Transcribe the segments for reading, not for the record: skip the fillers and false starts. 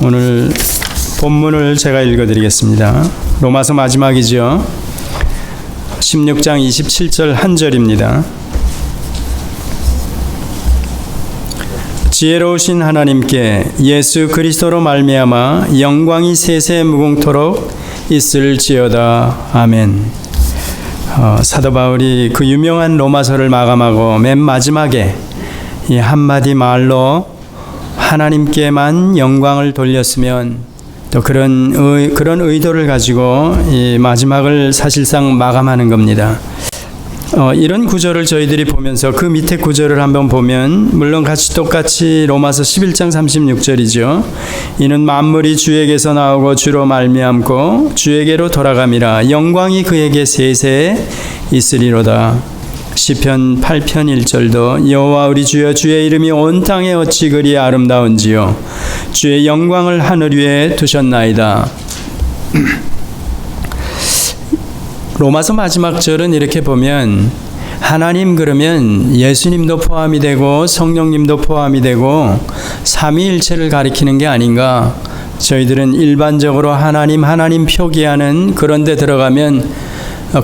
오늘 본문을 제가 읽어드리겠습니다. 로마서 마지막이죠. 16장 27절 한 절입니다. 지혜로우신 하나님께 예수 그리스도로 말미암아 영광이 세세 무궁토록 있을지어다. 아멘. 사도 바울이 그 유명한 로마서를 마감하고 맨 마지막에 이 한마디 말로 하나님께만 영광을 돌렸으면 또 그런 의도를 가지고 이 마지막을 사실상 마감하는 겁니다. 이런 구절을 저희들이 보면서 그 밑에 구절을 한번 보면 물론 똑같이 로마서 11장 36절이죠. 이는 만물이 주에게서 나오고 주로 말미암고 주에게로 돌아감이라 영광이 그에게 세세 있으리로다. 시편 8편 1절도 여호와 우리 주여 주의 이름이 온 땅에 어찌 그리 아름다운지요 주의 영광을 하늘 위에 두셨나이다. 로마서 마지막 절은 이렇게 보면 하나님 그러면 예수님도 포함이 되고 성령님도 포함이 되고 삼위일체를 가리키는 게 아닌가. 저희들은 일반적으로 하나님 표기하는 그런 데 들어가면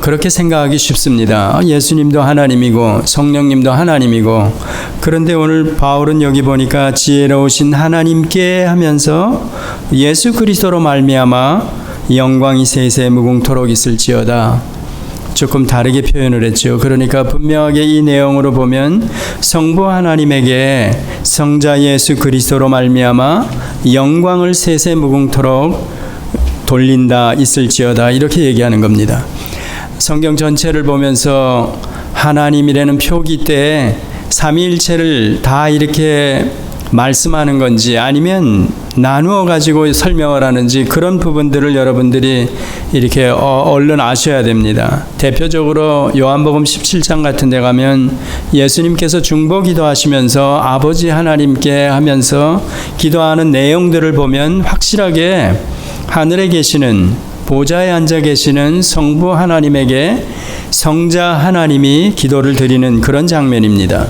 그렇게 생각하기 쉽습니다. 예수님도 하나님이고 성령님도 하나님이고. 그런데 오늘 바울은 여기 보니까 지혜로우신 하나님께 하면서 예수 그리스도로 말미암아 영광이 세세 무궁토록 있을지어다. 조금 다르게 표현을 했죠. 그러니까 분명하게 이 내용으로 보면 성부 하나님에게 성자 예수 그리스도로 말미암아 영광을 세세 무궁토록 돌린다 있을지어다 이렇게 얘기하는 겁니다. 성경 전체를 보면서 하나님이라는 표기 때 삼위일체를 다 이렇게 말씀하는 건지 아니면 나누어 가지고 설명을 하는지 그런 부분들을 여러분들이 이렇게 얼른 아셔야 됩니다. 대표적으로 요한복음 17장 같은 데 가면 예수님께서 중보 기도하시면서 아버지 하나님께 하면서 기도하는 내용들을 보면 확실하게 하늘에 계시는 보좌에 앉아 계시는 성부 하나님에게 성자 하나님이 기도를 드리는 그런 장면입니다.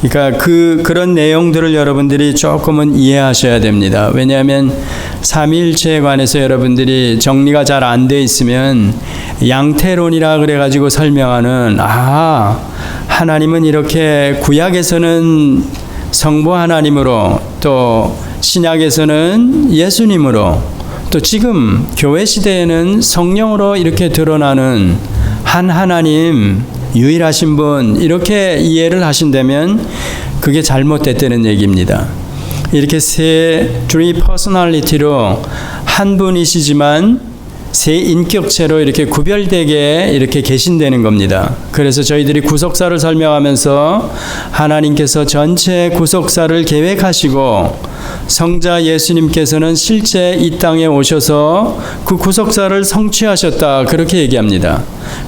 그러니까 그런 내용들을 여러분들이 조금은 이해하셔야 됩니다. 왜냐하면 삼위일체에 관해서 여러분들이 정리가 잘 안 돼 있으면 양태론이라 그래가지고 설명하는 하나님은 이렇게 구약에서는 성부 하나님으로 또 신약에서는 예수님으로 또 지금 교회 시대에는 성령으로 이렇게 드러나는 한 하나님 유일하신 분 이렇게 이해를 하신다면 그게 잘못됐다는 얘기입니다. 이렇게 three personality로 한 분이시지만 세 인격체로 이렇게 구별되게 이렇게 계신다는 겁니다. 그래서 저희들이 구속사를 설명하면서 하나님께서 전체 구속사를 계획하시고 성자 예수님께서는 실제 이 땅에 오셔서 그 구속사를 성취하셨다 그렇게 얘기합니다.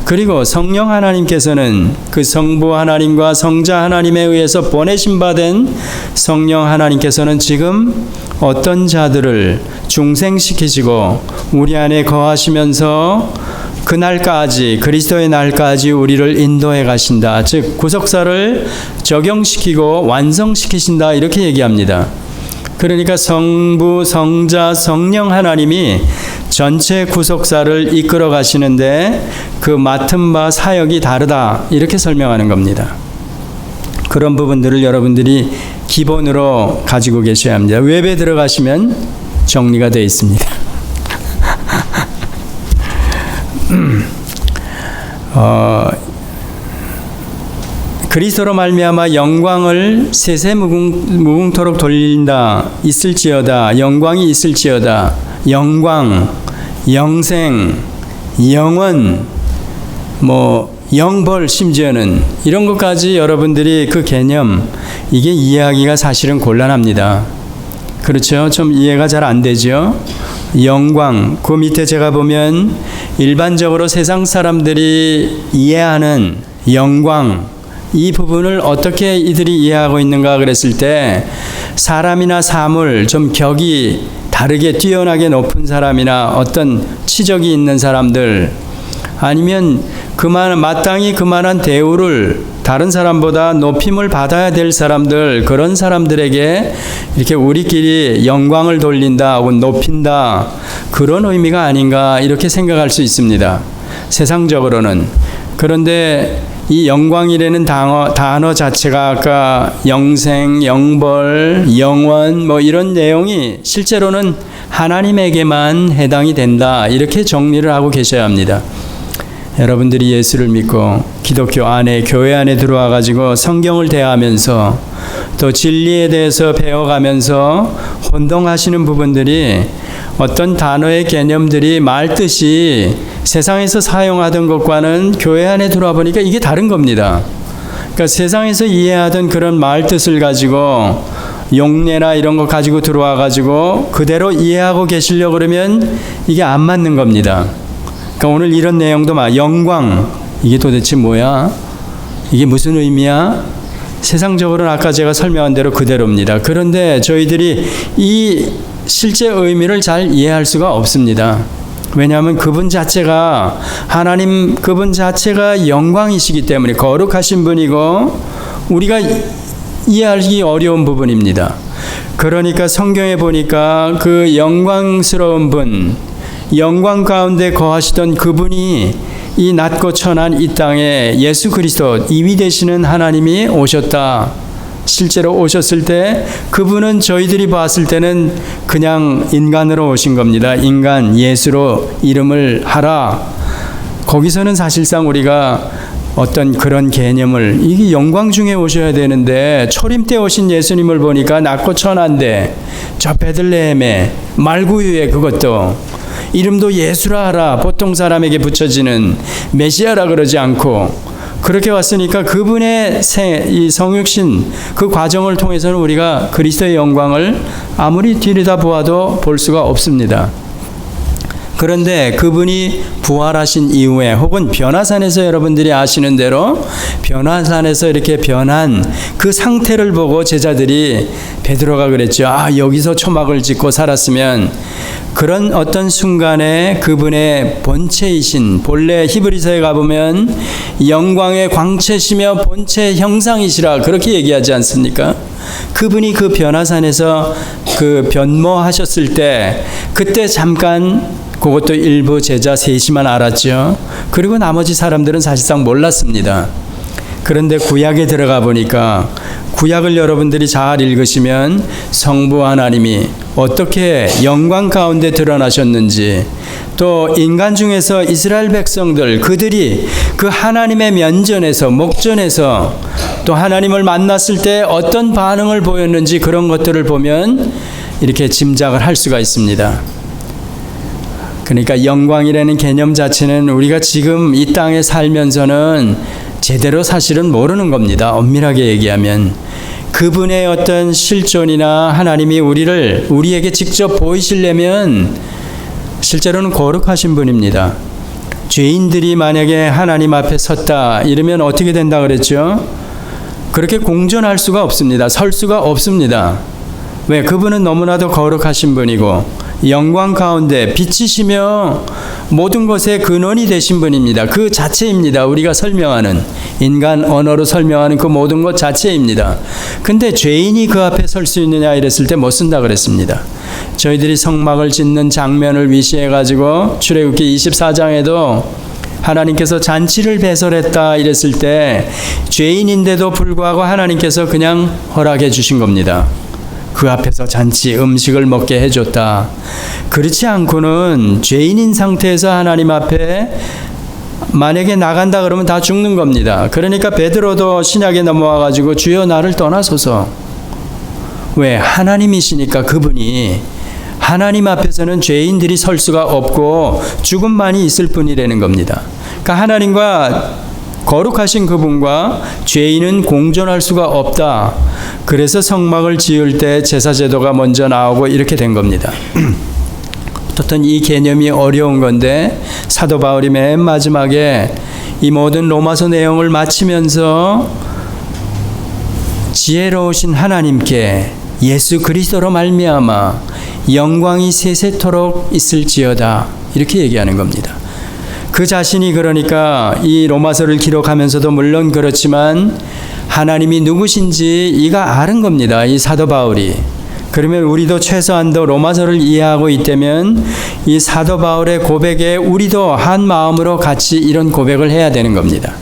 그리고 성령 하나님께서는 그 성부 하나님과 성자 하나님에 의해서 보내신 바 된 성령 하나님께서는 지금 어떤 자들을 중생시키시고 우리 안에 거하시면서 그날까지 그리스도의 날까지 우리를 인도해 가신다. 즉 구속사를 적용시키고 완성시키신다 이렇게 얘기합니다. 그러니까 성부, 성자, 성령 하나님이 전체 구속사를 이끌어 가시는데 그 맡은 바 사역이 다르다 이렇게 설명하는 겁니다. 그런 부분들을 여러분들이 기본으로 가지고 계셔야 합니다. 웹에 들어가시면 정리가 되어 있습니다. 그리스도로 말미암아 영광을 세세 무궁토록 돌린다 있을지어다. 영광이 있을지어다. 영광, 영생, 영원, 영벌 심지어는 이런 것까지 여러분들이 그 개념 이게 이해하기가 사실은 곤란합니다. 그렇죠? 좀 이해가 잘 안 되죠? 영광, 그 밑에 제가 보면 일반적으로 세상 사람들이 이해하는 영광 이 부분을 어떻게 이들이 이해하고 있는가 그랬을 때 사람이나 사물 좀 격이 다르게 뛰어나게 높은 사람이나 어떤 치적이 있는 사람들 아니면 마땅히 그만한 대우를 다른 사람보다 높임을 받아야 될 사람들, 그런 사람들에게 이렇게 우리끼리 영광을 돌린다 혹은 높인다, 그런 의미가 아닌가 이렇게 생각할 수 있습니다. 세상적으로는. 그런데 이 영광이라는 단어 자체가 아까 영생, 영벌, 영원 뭐 이런 내용이 실제로는 하나님에게만 해당이 된다, 이렇게 정리를 하고 계셔야 합니다. 여러분들이 예수를 믿고 기독교 안에, 교회 안에 들어와 가지고 성경을 대하면서 또 진리에 대해서 배워가면서 혼동하시는 부분들이, 어떤 단어의 개념들이 말뜻이 세상에서 사용하던 것과는 교회 안에 들어와 보니까 이게 다른 겁니다. 그러니까 세상에서 이해하던 그런 말뜻을 가지고 용례나 이런 거 가지고 들어와 가지고 그대로 이해하고 계시려고 그러면 이게 안 맞는 겁니다. 그러니까 오늘 이런 내용도 영광, 이게 도대체 뭐야? 이게 무슨 의미야? 세상적으로는 아까 제가 설명한 대로 그대로입니다. 그런데 저희들이 이 실제 의미를 잘 이해할 수가 없습니다. 왜냐하면 그분 자체가, 하나님 그분 자체가 영광이시기 때문에, 거룩하신 분이고 우리가 이해하기 어려운 부분입니다. 그러니까 성경에 보니까 그 영광스러운 분, 영광 가운데 거하시던 그분이 이 낮고 천한 이 땅에 예수 그리스도, 이위 되시는 하나님이 오셨다. 실제로 오셨을 때 그분은 저희들이 봤을 때는 그냥 인간으로 오신 겁니다. 인간, 예수로 이름을 하라. 거기서는 사실상 우리가 어떤 그런 개념을, 이게 영광 중에 오셔야 되는데 초림 때 오신 예수님을 보니까 낮고 천한데 저 베들레헴에 말구유에, 그것도 이름도 예수라 하라, 보통 사람에게 붙여지는 메시아라 그러지 않고, 그렇게 왔으니까 그분의 이 성육신 그 과정을 통해서는 우리가 그리스도의 영광을 아무리 들여다보아도 볼 수가 없습니다. 그런데 그분이 부활하신 이후에, 혹은 변화산에서 여러분들이 아시는 대로 변화산에서 이렇게 변한 그 상태를 보고 제자들이, 베드로가 그랬죠. 여기서 초막을 짓고 살았으면, 그런 어떤 순간에 그분의 본체이신, 본래 히브리서에 가보면 영광의 광채시며 본체 형상이시라 그렇게 얘기하지 않습니까? 그분이 그 변화산에서 그 변모하셨을 때, 그때 잠깐, 그것도 일부 제자 셋이만 알았죠. 그리고 나머지 사람들은 사실상 몰랐습니다. 그런데 구약에 들어가 보니까, 구약을 여러분들이 잘 읽으시면 성부 하나님이 어떻게 영광 가운데 드러나셨는지, 또 인간 중에서 이스라엘 백성들, 그들이 그 하나님의 면전에서, 목전에서 또 하나님을 만났을 때 어떤 반응을 보였는지, 그런 것들을 보면 이렇게 짐작을 할 수가 있습니다. 그러니까 영광이라는 개념 자체는 우리가 지금 이 땅에 살면서는 제대로 사실은 모르는 겁니다. 엄밀하게 얘기하면. 그분의 어떤 실존이나 하나님이 우리에게 직접 보이시려면 실제로는 거룩하신 분입니다. 죄인들이 만약에 하나님 앞에 섰다 이러면 어떻게 된다 그랬죠? 그렇게 공존할 수가 없습니다. 설 수가 없습니다. 왜? 그분은 너무나도 거룩하신 분이고 영광 가운데 빛이시며 모든 것의 근원이 되신 분입니다. 그 자체입니다. 우리가 설명하는, 인간 언어로 설명하는 그 모든 것 자체입니다. 근데 죄인이 그 앞에 설 수 있느냐 이랬을 때 못 쓴다 그랬습니다. 저희들이 성막을 짓는 장면을 위시해 가지고 출애굽기 24장에도 하나님께서 잔치를 배설했다 이랬을 때 죄인인데도 불구하고 하나님께서 그냥 허락해 주신 겁니다. 그 앞에서 잔치 음식을 먹게 해줬다. 그렇지 않고는 죄인인 상태에서 하나님 앞에 만약에 나간다 그러면 다 죽는 겁니다. 그러니까 베드로도 신약에 넘어와 가지고 주여 나를 떠나소서. 왜? 하나님이시니까 그분이, 하나님 앞에서는 죄인들이 설 수가 없고 죽음만이 있을 뿐이라는 겁니다. 그러니까 하나님과 거룩하신 그분과 죄인은 공존할 수가 없다. 그래서 성막을 지을 때 제사제도가 먼저 나오고 이렇게 된 겁니다. 어떤 이 개념이 어려운 건데 사도 바울이 맨 마지막에 이 모든 로마서 내용을 마치면서 지혜로우신 하나님께 예수 그리스도로 말미암아 영광이 세세토록 있을지어다 이렇게 얘기하는 겁니다. 그 자신이 그러니까 이 로마서를 기록하면서도 물론 그렇지만 하나님이 누구신지 이가 아는 겁니다. 이 사도 바울이. 그러면 우리도 최소한도 로마서를 이해하고 있다면 이 사도 바울의 고백에 우리도 한 마음으로 같이 이런 고백을 해야 되는 겁니다.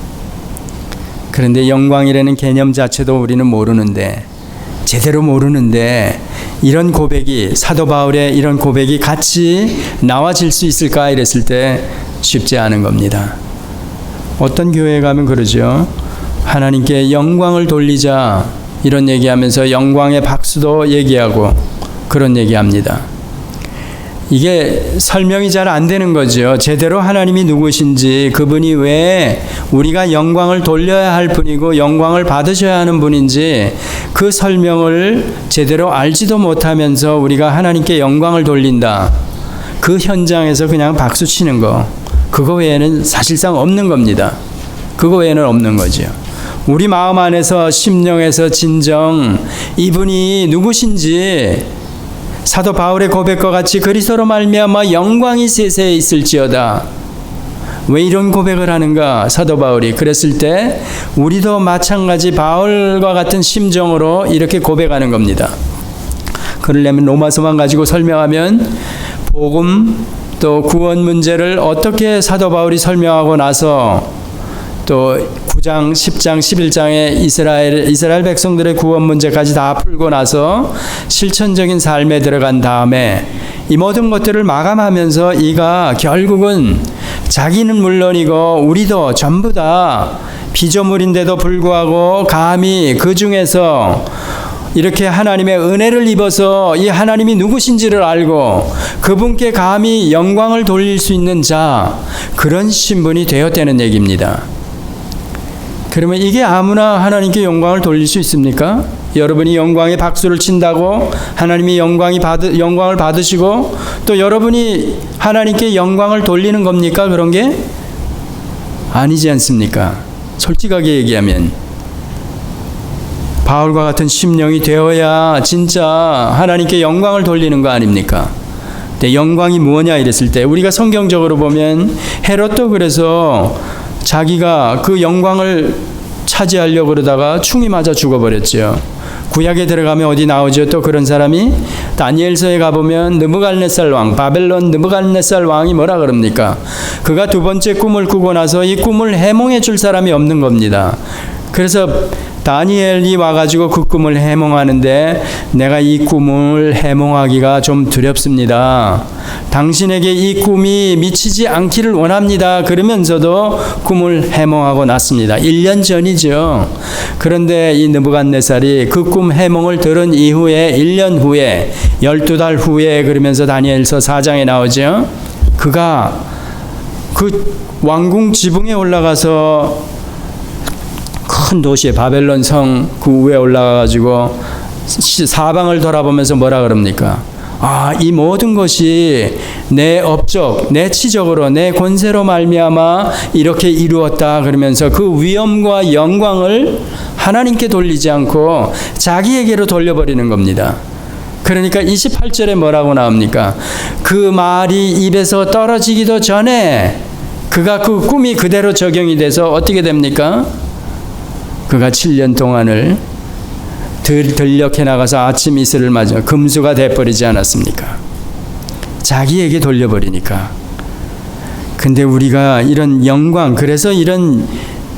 그런데 영광이라는 개념 자체도 우리는 모르는데, 제대로 모르는데 이런 고백이, 사도 바울의 이런 고백이 같이 나와질 수 있을까 이랬을 때 쉽지 않은 겁니다. 어떤 교회에 가면 그러죠. 하나님께 영광을 돌리자 이런 얘기하면서 영광의 박수도 얘기하고 그런 얘기합니다. 이게 설명이 잘 안 되는 거죠. 제대로 하나님이 누구신지, 그분이 왜 우리가 영광을 돌려야 할 분이고 영광을 받으셔야 하는 분인지 그 설명을 제대로 알지도 못하면서 우리가 하나님께 영광을 돌린다. 그 현장에서 그냥 박수 치는 거, 그거 외에는 사실상 없는 겁니다. 그거 외에는 없는 거죠. 우리 마음 안에서, 심령에서 진정 이분이 누구신지, 사도 바울의 고백과 같이 그리스도로 말미암아 영광이 세세에 있을지어다. 왜 이런 고백을 하는가? 사도 바울이 그랬을 때 우리도 마찬가지 바울과 같은 심정으로 이렇게 고백하는 겁니다. 그러려면 로마서만 가지고 설명하면 복음 또 구원 문제를 어떻게 사도 바울이 설명하고 나서 또 9장, 10장, 11장의 이스라엘 백성들의 구원 문제까지 다 풀고 나서 실천적인 삶에 들어간 다음에 이 모든 것들을 마감하면서 이가 결국은 자기는 물론이고 우리도 전부 다 피조물인데도 불구하고 감히 그 중에서 이렇게 하나님의 은혜를 입어서 이 하나님이 누구신지를 알고 그분께 감히 영광을 돌릴 수 있는 자, 그런 신분이 되었다는 얘기입니다. 그러면 이게 아무나 하나님께 영광을 돌릴 수 있습니까? 여러분이 영광의 박수를 친다고 하나님이 영광을 받으시고 또 여러분이 하나님께 영광을 돌리는 겁니까? 그런 게 아니지 않습니까? 솔직하게 얘기하면 바울과 같은 심령이 되어야 진짜 하나님께 영광을 돌리는 거 아닙니까? 근데 영광이 뭐냐 이랬을 때 우리가 성경적으로 보면 헤롯도 그래서 자기가 그 영광을 차지하려고 그러다가 충이 맞아 죽어버렸죠. 구약에 들어가면 어디 나오죠? 또 그런 사람이 다니엘서에 가보면 느부갓네살 왕, 바벨론 느부갓네살 왕이 뭐라 그럽니까? 그가 두 번째 꿈을 꾸고 나서 이 꿈을 해몽해 줄 사람이 없는 겁니다. 그래서 다니엘이 와가지고 그 꿈을 해몽하는데 내가 이 꿈을 해몽하기가 좀 두렵습니다. 당신에게 이 꿈이 미치지 않기를 원합니다. 그러면서도 꿈을 해몽하고 났습니다. 1년 전이죠. 그런데 이 느부갓네살이 그 꿈 해몽을 들은 이후에 1년 후에 12달 후에 그러면서 다니엘서 4장에 나오죠. 그가 그 왕궁 지붕에 올라가서 큰 도시의 바벨론 성 그 위에 올라가가지고 사방을 돌아보면서 뭐라 그럽니까? 이 모든 것이 내 업적, 내 치적으로, 내 권세로 말미암아 이렇게 이루었다 그러면서 그 위엄과 영광을 하나님께 돌리지 않고 자기에게로 돌려버리는 겁니다. 그러니까 28절에 뭐라고 나옵니까? 그 말이 입에서 떨어지기도 전에 그가 그 꿈이 그대로 적용이 돼서 어떻게 됩니까? 그가 7년 동안을 들녘에 나가서 아침 이슬을 맞아 금수가 돼버리지 않았습니까? 자기에게 돌려버리니까. 근데 우리가 이런 영광, 그래서 이런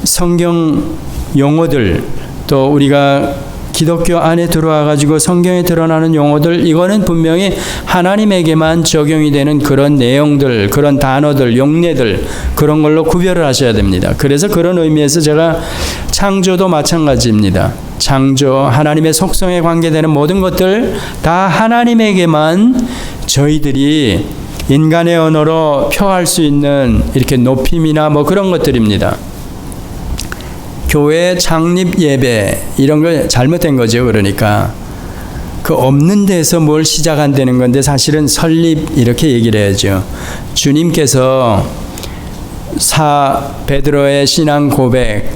성경 용어들, 또 우리가 기독교 안에 들어와 가지고 성경에 드러나는 용어들, 이거는 분명히 하나님에게만 적용이 되는 그런 내용들, 그런 단어들, 용례들, 그런 걸로 구별을 하셔야 됩니다. 그래서 그런 의미에서 제가 창조도 마찬가지입니다. 창조, 하나님의 속성에 관계되는 모든 것들 다 하나님에게만 저희들이 인간의 언어로 표할 수 있는 이렇게 높임이나 뭐 그런 것들입니다. 교회 창립 예배 이런 거 잘못된 거죠. 그러니까 그 없는 데서 뭘 시작한다는 건데 사실은 설립 이렇게 얘기를 해야죠. 주님께서 베드로의 신앙 고백,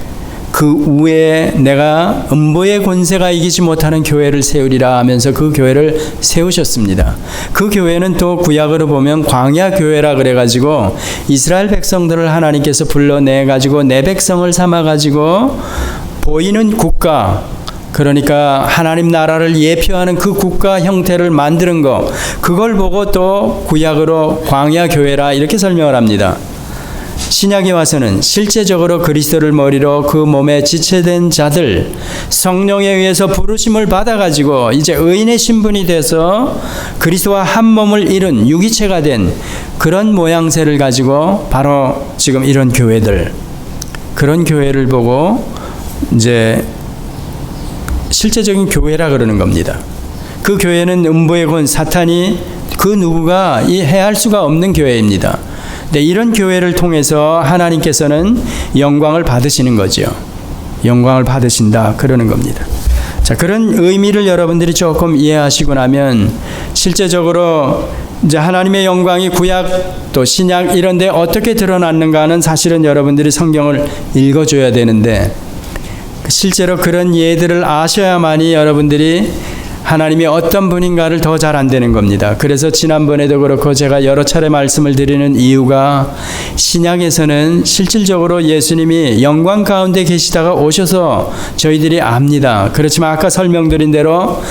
그 위에 내가 음보의 권세가 이기지 못하는 교회를 세우리라 하면서 그 교회를 세우셨습니다. 그 교회는 또 구약으로 보면 광야 교회라 그래가지고 이스라엘 백성들을 하나님께서 불러내가지고 내 백성을 삼아가지고 보이는 국가, 그러니까 하나님 나라를 예표하는 그 국가 형태를 만드는 거, 그걸 보고 또 구약으로 광야 교회라 이렇게 설명을 합니다. 신약에 와서는 실제적으로 그리스도를 머리로 그 몸에 지체된 자들, 성령에 의해서 부르심을 받아가지고 이제 의인의 신분이 돼서 그리스도와 한 몸을 이룬 유기체가 된 그런 모양새를 가지고 바로 지금 이런 교회들, 그런 교회를 보고 이제 실제적인 교회라 그러는 겁니다. 그 교회는 음부의 권, 사탄이 그 누구가 해할 수가 없는 교회입니다. 네, 이런 교회를 통해서 하나님께서는 영광을 받으시는 거죠. 영광을 받으신다 그러는 겁니다. 자, 그런 의미를 여러분들이 조금 이해하시고 나면 실제적으로 이제 하나님의 영광이 구약 또 신약 이런 데 어떻게 드러났는가는 사실은 여러분들이 성경을 읽어줘야 되는데, 실제로 그런 예들을 아셔야만이 여러분들이 하나님이 어떤 분인가를 더 잘 안되는 겁니다. 그래서 지난번에도 그렇고 제가 여러 차례 말씀을 드리는 이유가, 신약에서는 실질적으로 예수님이 영광 가운데 계시다가 오셔서 저희들이 압니다. 그렇지만 아까 설명드린 대로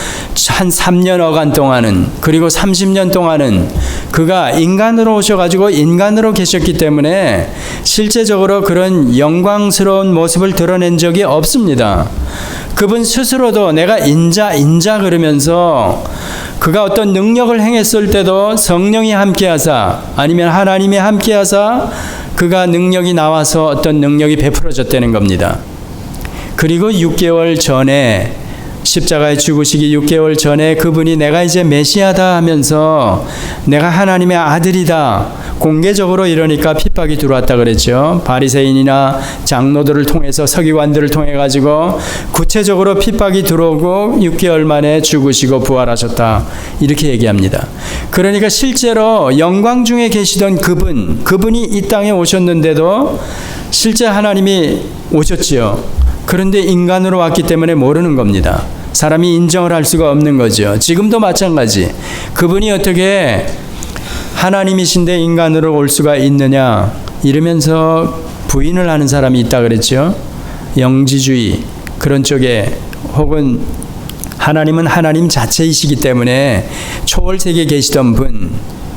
한 3년여간 동안은, 그리고 30년 동안은 그가 인간으로 오셔가지고 인간으로 계셨기 때문에 실제적으로 그런 영광스러운 모습을 드러낸 적이 없습니다. 그분 스스로도 내가 인자 그러면서 그가 어떤 능력을 행했을 때도 성령이 함께하사, 아니면 하나님이 함께하사 그가 능력이 나와서 어떤 능력이 베풀어졌다는 겁니다. 그리고 6개월 전에, 십자가에 죽으시기 6개월 전에 그분이 내가 이제 메시아다 하면서 내가 하나님의 아들이다 공개적으로 이러니까 핍박이 들어왔다 그랬죠. 바리새인이나 장로들을 통해서, 서기관들을 통해 가지고 구체적으로 핍박이 들어오고 6개월 만에 죽으시고 부활하셨다 이렇게 얘기합니다. 그러니까 실제로 영광 중에 계시던 그분이 이 땅에 오셨는데도 실제 하나님이 오셨지요. 그런데 인간으로 왔기 때문에 모르는 겁니다. 사람이 인정을 할 수가 없는 거죠. 지금도 마찬가지. 그분이 어떻게 하나님이신데 인간으로 올 수가 있느냐 이러면서 부인을 하는 사람이 있다 그랬죠. 영지주의 그런 쪽에, 혹은 하나님은 하나님 자체이시기 때문에 초월세계에 계시던 분,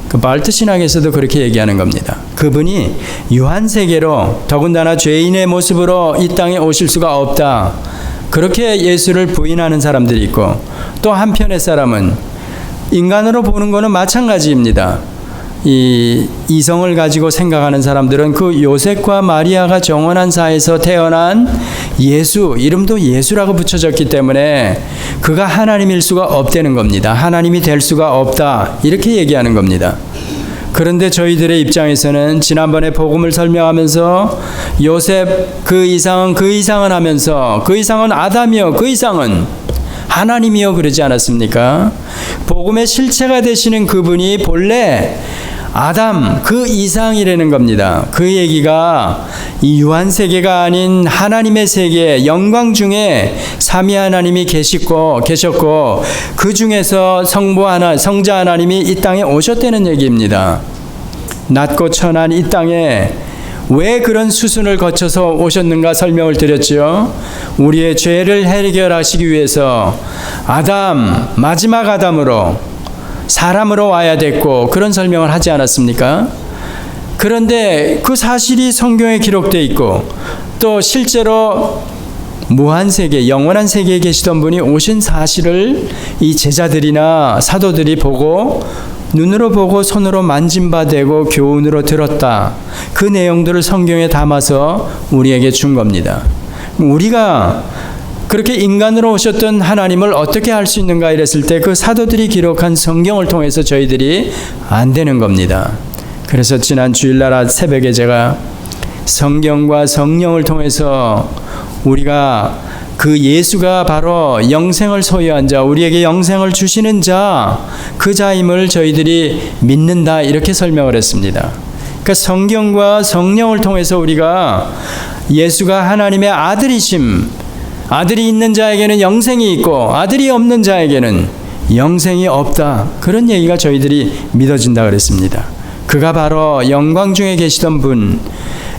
그 발트 신학에서도 그렇게 얘기하는 겁니다. 그분이 유한세계로, 더군다나 죄인의 모습으로 이 땅에 오실 수가 없다, 그렇게 예수를 부인하는 사람들이 있고, 또 한편의 사람은 인간으로 보는 거는 마찬가지입니다. 이 이성을 가지고 생각하는 사람들은 그 요셉과 마리아가 정원한 사에서 태어난 예수, 이름도 예수라고 붙여졌기 때문에 그가 하나님일 수가 없다는 겁니다. 하나님이 될 수가 없다 이렇게 얘기하는 겁니다. 그런데 저희들의 입장에서는 지난번에 복음을 설명하면서 요셉 그 이상은 하면서 그 이상은 아담이요, 그 이상은 하나님이요 그러지 않았습니까? 복음의 실체가 되시는 그분이 본래 아담 그 이상이라는 겁니다. 그 얘기가 이 유한세계가 아닌 하나님의 세계, 영광 중에 삼위 하나님이 계셨고 그 중에서 성자 하나님이 이 땅에 오셨다는 얘기입니다. 낮고 천한 이 땅에 왜 그런 수순을 거쳐서 오셨는가 설명을 드렸죠. 우리의 죄를 해결하시기 위해서 마지막 아담으로, 사람으로 와야 됐고, 그런 설명을 하지 않았습니까? 그런데 그 사실이 성경에 기록되어 있고, 또 실제로 무한세계, 영원한 세계에 계시던 분이 오신 사실을 이 제자들이나 사도들이 보고, 눈으로 보고 손으로 만진 바 되고 교훈으로 들었다. 그 내용들을 성경에 담아서 우리에게 준 겁니다. 우리가 그렇게 인간으로 오셨던 하나님을 어떻게 알 수 있는가 이랬을 때 그 사도들이 기록한 성경을 통해서 저희들이 안 되는 겁니다. 그래서 지난 주일날 새벽에 제가 성경과 성령을 통해서 우리가 그 예수가 바로 영생을 소유한 자, 우리에게 영생을 주시는 자, 그 자임을 저희들이 믿는다 이렇게 설명을 했습니다. 그러니까 성경과 성령을 통해서 우리가 예수가 하나님의 아들이심, 아들이 있는 자에게는 영생이 있고 아들이 없는 자에게는 영생이 없다. 그런 얘기가 저희들이 믿어진다 그랬습니다. 그가 바로 영광 중에 계시던 분,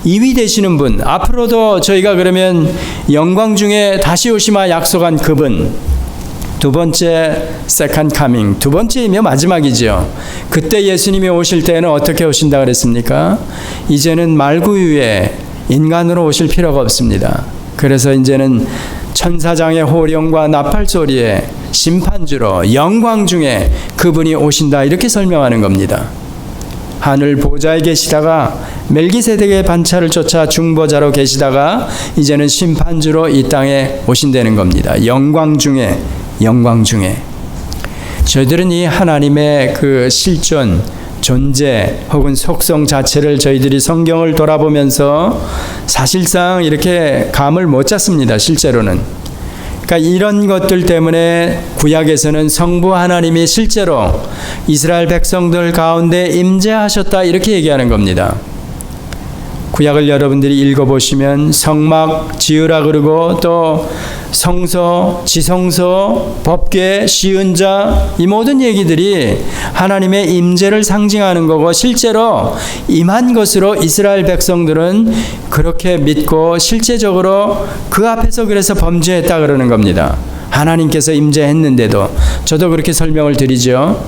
2위 되시는 분, 앞으로도 저희가 그러면 영광 중에 다시 오시마 약속한 그분, 두 번째 세컨드 카밍, 두 번째이며 마지막이죠. 그때 예수님이 오실 때는 어떻게 오신다 그랬습니까? 이제는 말구유에 인간으로 오실 필요가 없습니다. 그래서 이제는 천사장의 호령과 나팔 소리에 심판주로 영광 중에 그분이 오신다, 이렇게 설명하는 겁니다. 하늘 보좌에 계시다가 멜기세덱의 반차를 쫓아 중보자로 계시다가 이제는 심판주로 이 땅에 오신다는 겁니다. 영광 중에, 영광 중에. 저희들은 이 하나님의 그 실존, 존재 혹은 속성 자체를 저희들이 성경을 돌아보면서 사실상 이렇게 감을 못 잡습니다. 실제로는. 그러니까 이런 것들 때문에 구약에서는 성부 하나님이 실제로 이스라엘 백성들 가운데 임재하셨다, 이렇게 얘기하는 겁니다. 구약을 여러분들이 읽어보시면 성막 지으라 그러고 또 성소, 지성소, 법궤, 시은자, 이 모든 얘기들이 하나님의 임재를 상징하는 거고 실제로 임한 것으로 이스라엘 백성들은 그렇게 믿고 실제적으로 그 앞에서 그래서 범죄했다 그러는 겁니다. 하나님께서 임재했는데도. 저도 그렇게 설명을 드리죠.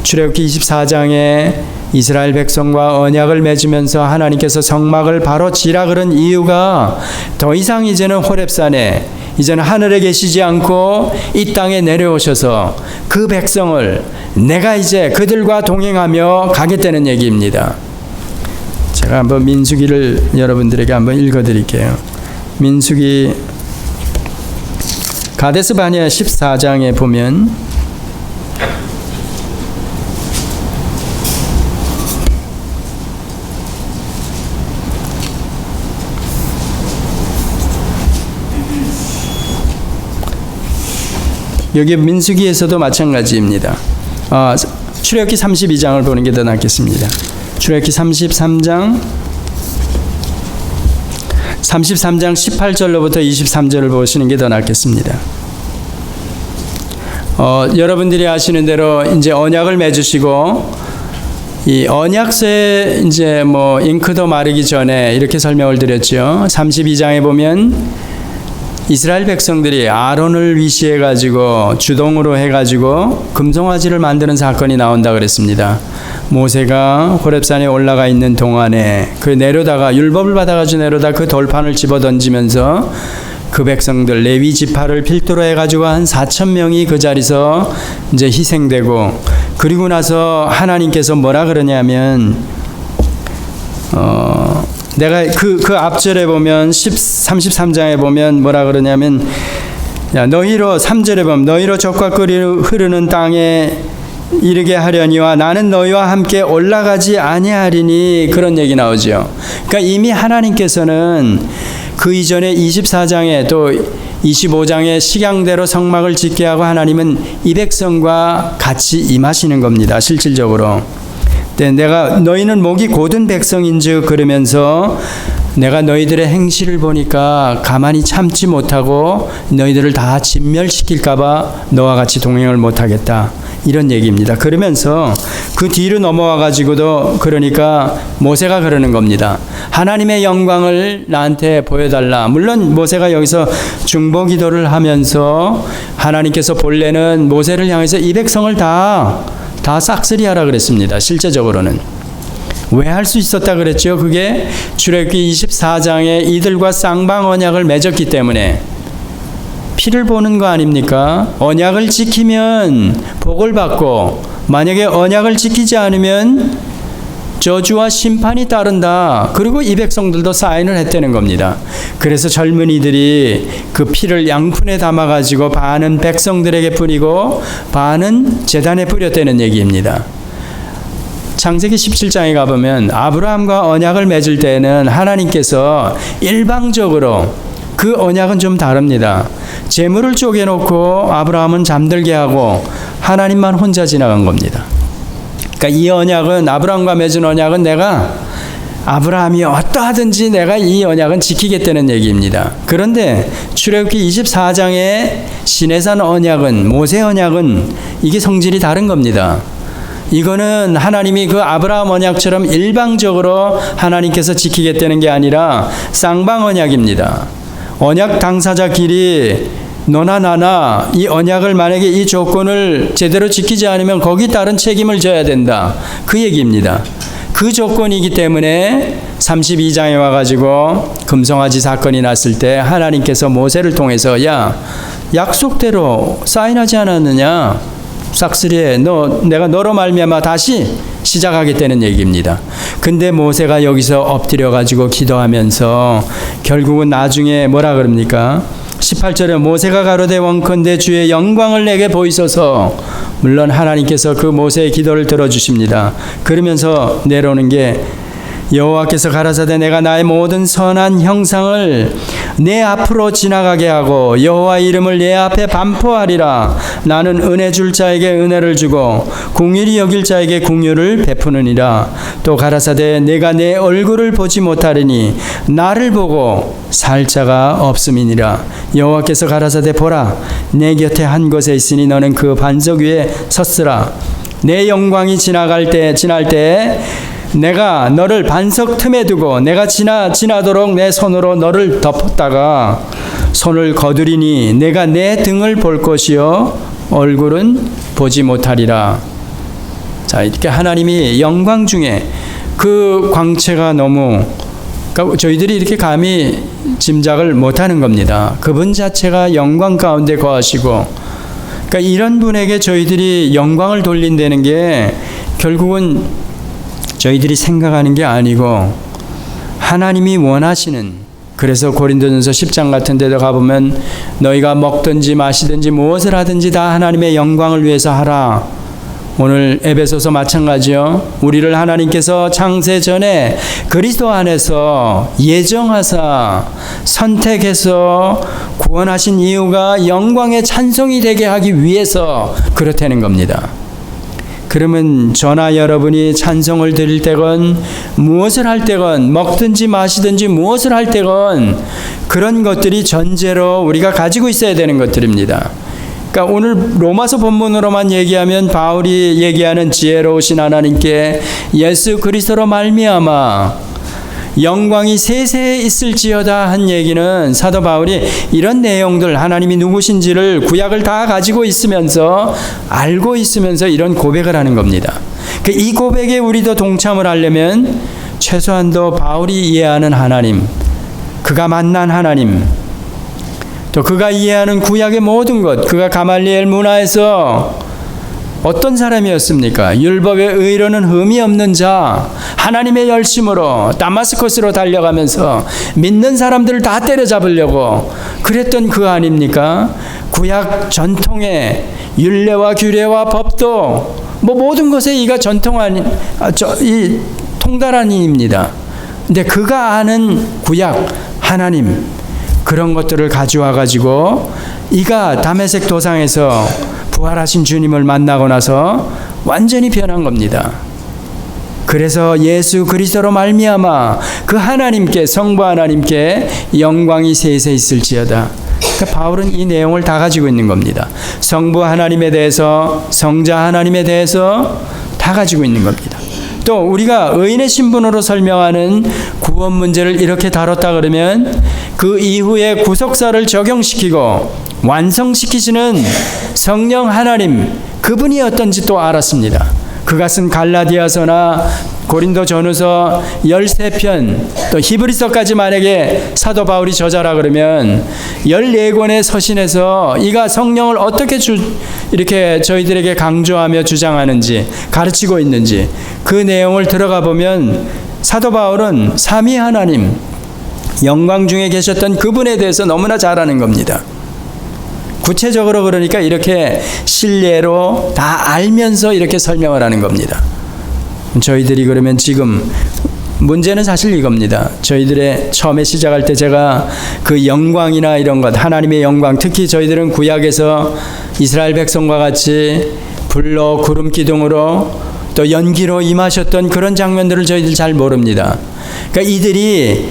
출애굽기 24장에 이스라엘 백성과 언약을 맺으면서 하나님께서 성막을 바로 지라 그런 이유가 더 이상 이제는 호렙산에, 이제는 하늘에 계시지 않고 이 땅에 내려오셔서 그 백성을 내가 이제 그들과 동행하며 가겠다는 얘기입니다. 제가 한번 민수기를 여러분들에게 한번 읽어드릴게요. 민수기 가데스 바네아 14장에 보면 여기 민수기에서도 마찬가지입니다. 출애굽기 32장을 보는 게 더 낫겠습니다. 출애굽기 33장 18절로부터 23절을 보시는 게 더 낫겠습니다. 여러분들이 아시는 대로 이제 언약을 맺으시고 이 언약서에 이제 뭐 잉크도 마르기 전에 이렇게 설명을 드렸죠. 32장에 보면 이스라엘 백성들이 아론을 위시해 가지고 주동으로 해 가지고 금송아지를 만드는 사건이 나온다 그랬습니다. 모세가 호렙산에 올라가 있는 동안에 그 내려다가 율법을 받아 가지고 내려다 그 돌판을 집어 던지면서 그 백성들 레위 지파를 필두로 해 가지고 한 4,000명이 그 자리에서 이제 희생되고, 그리고 나서 하나님께서 뭐라 그러냐면 내가 그 앞절에 보면 33장에 보면 뭐라 그러냐면 너희로 3절에 보면 너희로 젖과 꿀이 흐르는 땅에 이르게 하려니와 나는 너희와 함께 올라가지 아니하리니, 그런 얘기 나오죠. 그러니까 이미 하나님께서는 그 이전에 24장에 또 25장에 식양대로 성막을 짓게 하고 하나님은 이 백성과 같이 임하시는 겁니다. 실질적으로. 내가 너희는 목이 곧은 백성인즉 그러면서 내가 너희들의 행실을 보니까 가만히 참지 못하고 너희들을 다 진멸시킬까봐 너와 같이 동행을 못하겠다, 이런 얘기입니다. 그러면서 그 뒤로 넘어와 가지고도 그러니까 모세가 그러는 겁니다. 하나님의 영광을 나한테 보여달라. 물론 모세가 여기서 중보 기도를 하면서 하나님께서 본래는 모세를 향해서 이 백성을 다 싹쓸이하라 그랬습니다. 실제적으로는 왜 할 수 있었다 그랬죠? 그게 출애굽기 24장에 이들과 쌍방 언약을 맺었기 때문에 피를 보는 거 아닙니까? 언약을 지키면 복을 받고 만약에 언약을 지키지 않으면 저주와 심판이 따른다. 그리고 이 백성들도 사인을 했다는 겁니다. 그래서 젊은이들이 그 피를 양푼에 담아가지고 반은 백성들에게 뿌리고 반은 제단에 뿌렸다는 얘기입니다. 창세기 17장에 가보면 아브라함과 언약을 맺을 때는 하나님께서 일방적으로, 그 언약은 좀 다릅니다. 재물을 쪼개놓고 아브라함은 잠들게 하고 하나님만 혼자 지나간 겁니다. 그러니까 이 언약은, 아브라함과 맺은 언약은 내가 아브라함이 어떠하든지 내가 이 언약은 지키겠다는 얘기입니다. 그런데 출애굽기 24장의 시내산 언약은, 모세 언약은 이게 성질이 다른 겁니다. 이거는 하나님이 그 아브라함 언약처럼 일방적으로 하나님께서 지키겠다는 게 아니라 쌍방 언약입니다. 언약 당사자끼리 너나 나나 이 언약을 만약에 이 조건을 제대로 지키지 않으면 거기 따른 책임을 져야 된다. 그 얘기입니다. 그 조건이기 때문에 32장에 와가지고 금송아지 사건이 났을 때 하나님께서 모세를 통해서 야, 약속대로 사인하지 않았느냐? 싹쓸이에 내가 너로 말미암아 다시 시작하겠다는 얘기입니다. 근데 모세가 여기서 엎드려가지고 기도하면서 결국은 나중에 뭐라 그럽니까? 18절에 모세가 가로되 원컨대 주의 영광을 내게 보이소서. 물론 하나님께서 그 모세의 기도를 들어주십니다. 그러면서 내려오는 게 여호와께서 가라사대 내가 나의 모든 선한 형상을 내 앞으로 지나가게 하고 여호와 이름을 내 앞에 반포하리라. 나는 은혜 줄 자에게 은혜를 주고 긍휼히 여길 자에게 긍휼을 베푸느니라. 또 가라사대 내가 내 얼굴을 보지 못하리니 나를 보고 살 자가 없음이니라. 여호와께서 가라사대 보라 내 곁에 한 곳에 있으니 너는 그 반석 위에 섰으라. 내 영광이 지날 때 내가 너를 반석 틈에 두고 내가 지나도록 내 손으로 너를 덮었다가 손을 거두리니 내가 내 등을 볼 것이요 얼굴은 보지 못하리라. 자, 이렇게 하나님이 영광 중에 그 광채가 너무, 그러니까 저희들이 이렇게 감히 짐작을 못하는 겁니다. 그분 자체가 영광 가운데 거하시고, 그러니까 이런 분에게 저희들이 영광을 돌린다는 게 결국은 저희들이 생각하는 게 아니고 하나님이 원하시는, 그래서 고린도전서 10장 같은 데도 가보면 너희가 먹든지 마시든지 무엇을 하든지 다 하나님의 영광을 위해서 하라. 오늘 에베소서 마찬가지요. 우리를 하나님께서 창세 전에 그리스도 안에서 예정하사 선택해서 구원하신 이유가 영광의 찬송이 되게 하기 위해서 그렇다는 겁니다. 그러면 저나 여러분이 찬송을 드릴 때건 무엇을 할 때건 먹든지 마시든지 무엇을 할 때건 그런 것들이 전제로 우리가 가지고 있어야 되는 것들입니다. 그러니까 오늘 로마서 본문으로만 얘기하면 바울이 얘기하는 지혜로우신 하나님께 예수 그리스도로 말미암아 영광이 세세에 있을지어다 한 얘기는 사도 바울이 이런 내용들, 하나님이 누구신지를 구약을 다 가지고 있으면서 알고 있으면서 이런 고백을 하는 겁니다. 이 고백에 우리도 동참을 하려면 최소한도 바울이 이해하는 하나님, 그가 만난 하나님, 또 그가 이해하는 구약의 모든 것, 그가 가말리엘 문화에서 어떤 사람이었습니까? 율법의 의로는 흠이 없는 자, 하나님의 열심으로 다마스커스로 달려가면서 믿는 사람들을 다 때려잡으려고 그랬던 그 아닙니까? 구약 전통의 율례와 규례와 법도 모든 것에 이가 이 통달한 이입니다. 근데 그가 아는 구약 하나님, 그런 것들을 가져와 가지고 이가 다메섹 도상에서 부활하신 주님을 만나고 나서 완전히 변한 겁니다. 그래서 예수 그리스도로 말미암아 그 하나님께, 성부 하나님께 영광이 세세 있을지어다. 그러니까 바울은 이 내용을 다 가지고 있는 겁니다. 성부 하나님에 대해서, 성자 하나님에 대해서 다 가지고 있는 겁니다. 또 우리가 의인의 신분으로 설명하는 구원 문제를 이렇게 다뤘다 그러면 그 이후에 구속사를 적용시키고 완성시키시는 성령 하나님, 그분이 어떤지 또 알았습니다. 그것은 갈라디아서나 고린도전후서 13편, 또 히브리서까지 만약에 사도 바울이 저자라 그러면 14권의 서신에서 이가 성령을 어떻게 이렇게 저희들에게 강조하며 주장하는지, 가르치고 있는지 그 내용을 들어가 보면 사도 바울은 삼위 하나님, 영광 중에 계셨던 그분에 대해서 너무나 잘 아는 겁니다. 구체적으로 그러니까 이렇게 신뢰로 다 알면서 이렇게 설명을 하는 겁니다. 저희들이 그러면 지금 문제는 사실 이겁니다. 저희들의 처음에 시작할 때 제가 그 영광이나 이런 것, 하나님의 영광, 특히 저희들은 구약에서 이스라엘 백성과 같이 불로 구름 기둥으로 또 연기로 임하셨던 그런 장면들을 저희들 잘 모릅니다. 그러니까 이들이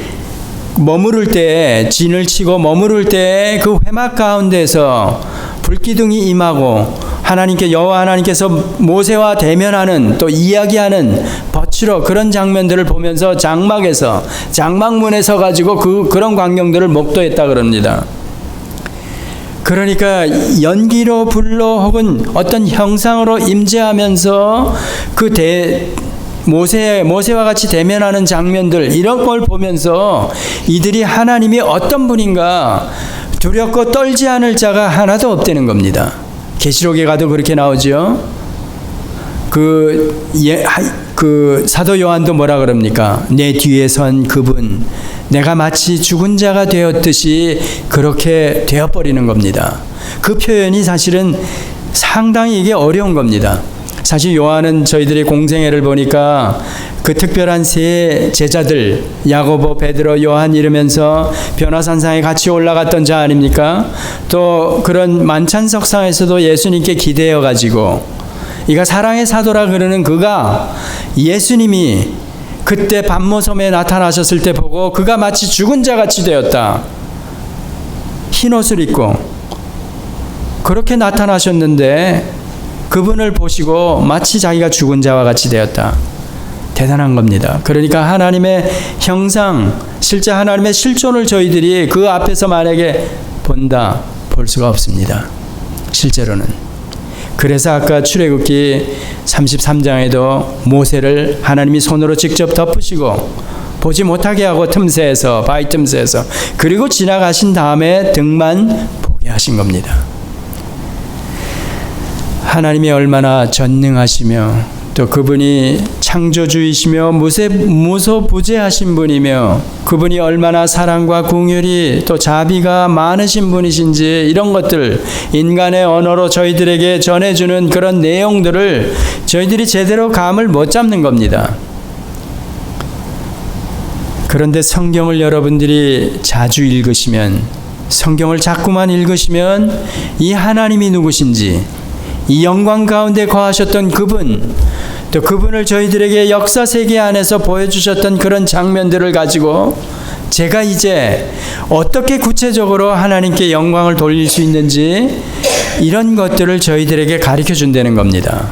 머무를 때, 진을 치고 머무를 때 그 회막 가운데서 불기둥이 임하고 하나님께, 여호와 하나님께서 모세와 대면하는, 또 이야기하는 덫으로 그런 장면들을 보면서 장막에서, 장막문에 서 가지고 그런 광경들을 목도했다 그럽니다. 그러니까 연기로, 불로 혹은 어떤 형상으로 임재하면서 모세와 같이 대면하는 장면들, 이런 걸 보면서 이들이 하나님이 어떤 분인가 두렵고 떨지 않을 자가 하나도 없다는 겁니다. 계시록에 가도 그렇게 나오죠. 사도 요한도 뭐라 그럽니까? 내 뒤에 선 그분, 내가 마치 죽은 자가 되었듯이 그렇게 되어버리는 겁니다. 그 표현이 사실은 상당히 이게 어려운 겁니다. 사실 요한은 저희들의 공생애를 보니까 그 특별한 세 제자들, 야고보, 베드로, 요한 이러면서 변화산상에 같이 올라갔던 자 아닙니까? 또 그런 만찬석상에서도 예수님께 기대어 가지고, 이가 사랑의 사도라 그러는 그가 예수님이 그때 반모섬에 나타나셨을 때 보고 그가 마치 죽은 자 같이 되었다. 흰 옷을 입고 그렇게 나타나셨는데 그분을 보시고 마치 자기가 죽은 자와 같이 되었다. 대단한 겁니다. 그러니까 하나님의 형상, 실제 하나님의 실존을 저희들이 그 앞에서 만약에 본다, 볼 수가 없습니다. 실제로는. 그래서 아까 출애굽기 33장에도 모세를 하나님이 손으로 직접 덮으시고 보지 못하게 하고 틈새에서, 바위 틈새에서, 그리고 지나가신 다음에 등만 보게 하신 겁니다. 하나님이 얼마나 전능하시며 또 그분이 창조주이시며 무소부재하신 분이며 그분이 얼마나 사랑과 긍휼이 또 자비가 많으신 분이신지, 이런 것들 인간의 언어로 저희들에게 전해주는 그런 내용들을 저희들이 제대로 감을 못 잡는 겁니다. 그런데 성경을 여러분들이 자주 읽으시면, 성경을 자꾸만 읽으시면 이 하나님이 누구신지, 이 영광 가운데 거하셨던 그분, 또 그분을 저희들에게 역사 세계 안에서 보여주셨던 그런 장면들을 가지고 제가 이제 어떻게 구체적으로 하나님께 영광을 돌릴 수 있는지, 이런 것들을 저희들에게 가르쳐 준다는 겁니다.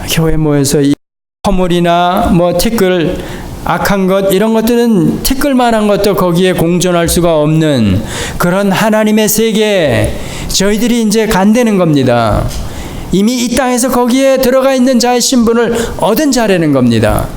교회 모여서 이 허물이나 티끌, 악한 것, 이런 것들은 티끌만한 것도 거기에 공존할 수가 없는 그런 하나님의 세계에 저희들이 이제 간다는 겁니다. 이미 이 땅에서 거기에 들어가 있는 자의 신분을 얻은 자라는 겁니다.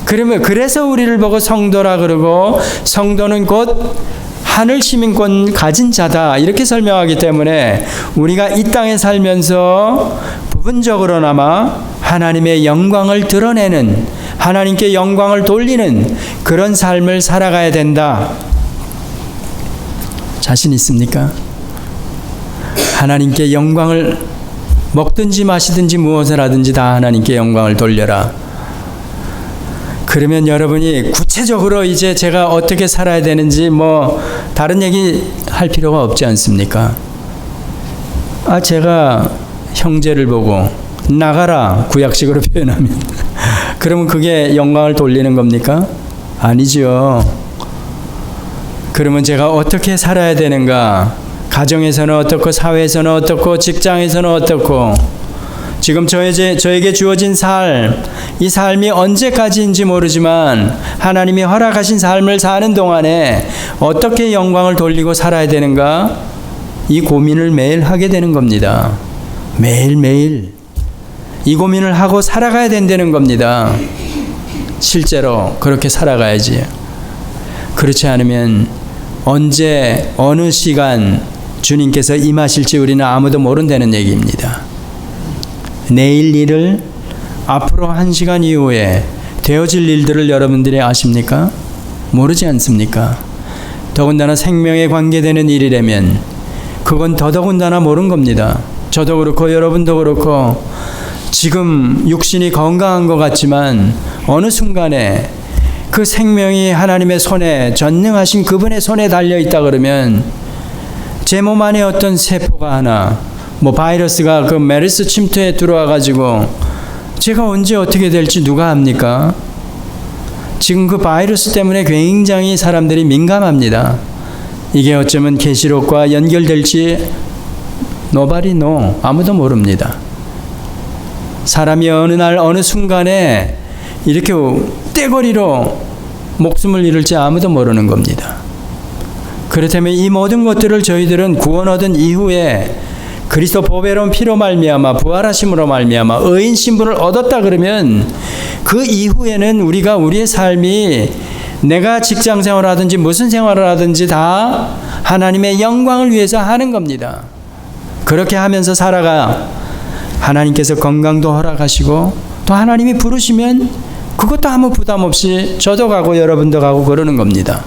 그래서 우리를 보고 성도라 그러고, 성도는 곧 하늘 시민권 가진 자다, 이렇게 설명하기 때문에 우리가 이 땅에 살면서 부분적으로나마 하나님의 영광을 드러내는, 하나님께 영광을 돌리는 그런 삶을 살아가야 된다. 자신 있습니까? 하나님께 영광을, 먹든지 마시든지 무엇을 하든지 다 하나님께 영광을 돌려라. 그러면 여러분이 구체적으로 이제 제가 어떻게 살아야 되는지 다른 얘기 할 필요가 없지 않습니까? 제가 형제를 보고 나가라, 구약식으로 표현하면 그러면 그게 영광을 돌리는 겁니까? 아니죠. 그러면 제가 어떻게 살아야 되는가? 가정에서는 어떻고, 사회에서는 어떻고, 직장에서는 어떻고, 지금 저에게 주어진 삶, 이 삶이 언제까지인지 모르지만 하나님이 허락하신 삶을 사는 동안에 어떻게 영광을 돌리고 살아야 되는가, 이 고민을 매일 하게 되는 겁니다. 매일매일 이 고민을 하고 살아가야 된다는 겁니다. 실제로 그렇게 살아가야지. 그렇지 않으면 언제, 어느 시간 주님께서 임하실지 우리는 아무도 모른다는 얘기입니다. 내일 일을, 앞으로 1시간 이후에 되어질 일들을 여러분들이 아십니까? 모르지 않습니까? 더군다나 생명에 관계되는 일이라면 그건 더더군다나 모르는 겁니다. 저도 그렇고 여러분도 그렇고, 지금 육신이 건강한 것 같지만 어느 순간에 그 생명이 하나님의 손에, 전능하신 그분의 손에 달려있다 그러면 제 몸 안에 어떤 세포가 하나, 바이러스가 그 메르스 침투에 들어와 가지고 제가 언제 어떻게 될지 누가 압니까? 지금 그 바이러스 때문에 굉장히 사람들이 민감합니다. 이게 어쩌면 계시록과 연결될지 nobody know, 아무도 모릅니다. 사람이 어느 날 어느 순간에 이렇게 떼거리로 목숨을 잃을지 아무도 모르는 겁니다. 그렇다면 이 모든 것들을 저희들은 구원 얻은 이후에 그리스도 보배로운 피로 말미암아 부활하심으로 말미암아 의인 신분을 얻었다 그러면 그 이후에는 우리가 우리의 삶이 내가 직장 생활하든지 무슨 생활을 하든지 다 하나님의 영광을 위해서 하는 겁니다. 그렇게 하면서 살아가 하나님께서 건강도 허락하시고 또 하나님이 부르시면 그것도 아무 부담 없이 저도 가고 여러분도 가고 그러는 겁니다.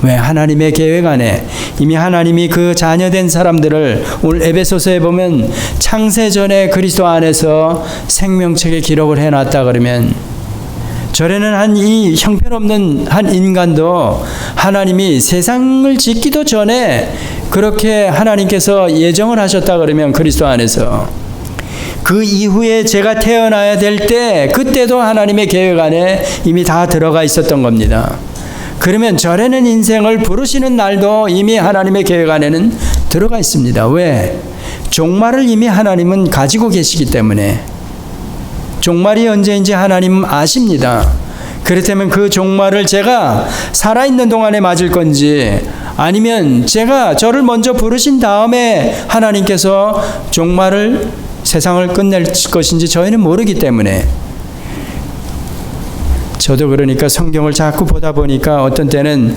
왜? 하나님의 계획 안에 이미 하나님이 그 자녀된 사람들을 오늘 에베소서에 보면 창세전에 그리스도 안에서 생명책에 기록을 해놨다 그러면 전에는 한 이 형편없는 한 인간도 하나님이 세상을 짓기도 전에 그렇게 하나님께서 예정을 하셨다 그러면 그리스도 안에서 그 이후에 제가 태어나야 될 때 그때도 하나님의 계획 안에 이미 다 들어가 있었던 겁니다. 그러면 전에는 인생을 부르시는 날도 이미 하나님의 계획 안에는 들어가 있습니다. 왜? 종말을 이미 하나님은 가지고 계시기 때문에 종말이 언제인지 하나님은 아십니다. 그렇다면 그 종말을 제가 살아있는 동안에 맞을 건지 아니면 제가 저를 먼저 부르신 다음에 하나님께서 종말을 세상을 끝낼 것인지 저희는 모르기 때문에 저도 그러니까 성경을 자꾸 보다 보니까 어떤 때는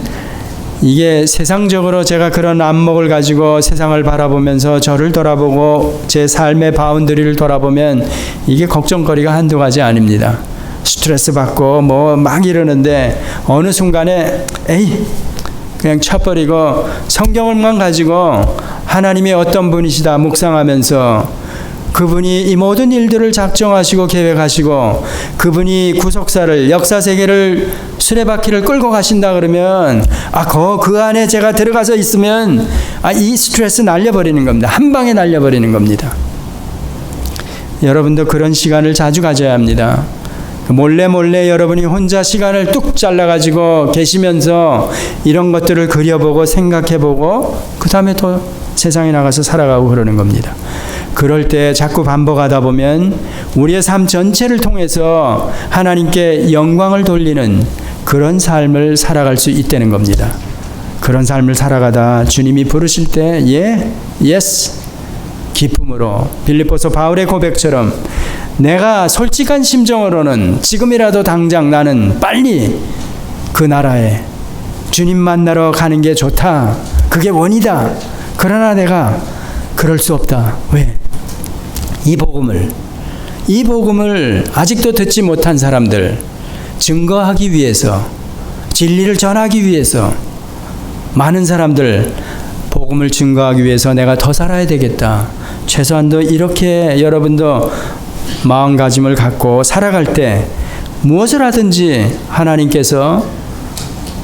이게 세상적으로 제가 그런 안목을 가지고 세상을 바라보면서 저를 돌아보고 제 삶의 바운더리를 돌아보면 이게 걱정거리가 한두 가지 아닙니다. 스트레스 받고 뭐 막 이러는데 어느 순간에 에이 그냥 쳐버리고 성경을만 가지고 하나님이 어떤 분이시다 묵상하면서 그분이 이 모든 일들을 작정하시고 계획하시고 그분이 구속사를 역사세계를 수레바퀴를 끌고 가신다 그러면 그 안에 제가 들어가서 있으면 이 스트레스 날려버리는 겁니다. 한 방에 날려버리는 겁니다. 여러분도 그런 시간을 자주 가져야 합니다. 몰래 여러분이 혼자 시간을 뚝 잘라가지고 계시면서 이런 것들을 그려보고 생각해보고 그 다음에 또 세상에 나가서 살아가고 그러는 겁니다. 그럴 때 자꾸 반복하다 보면 우리의 삶 전체를 통해서 하나님께 영광을 돌리는 그런 삶을 살아갈 수 있다는 겁니다. 그런 삶을 살아가다 주님이 부르실 때 예스 기쁨으로 빌립보서 바울의 고백처럼 내가 솔직한 심정으로는 지금이라도 당장 나는 빨리 그 나라에 주님 만나러 가는 게 좋다. 그게 원이다. 그러나 내가 그럴 수 없다. 왜? 이 복음을 아직도 듣지 못한 사람들 증거하기 위해서 진리를 전하기 위해서 많은 사람들 복음을 증거하기 위해서 내가 더 살아야 되겠다. 최소한도 이렇게 여러분도 마음가짐을 갖고 살아갈 때 무엇을 하든지 하나님께서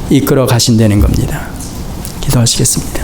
이끌어 가신다는 겁니다. 기도하시겠습니다.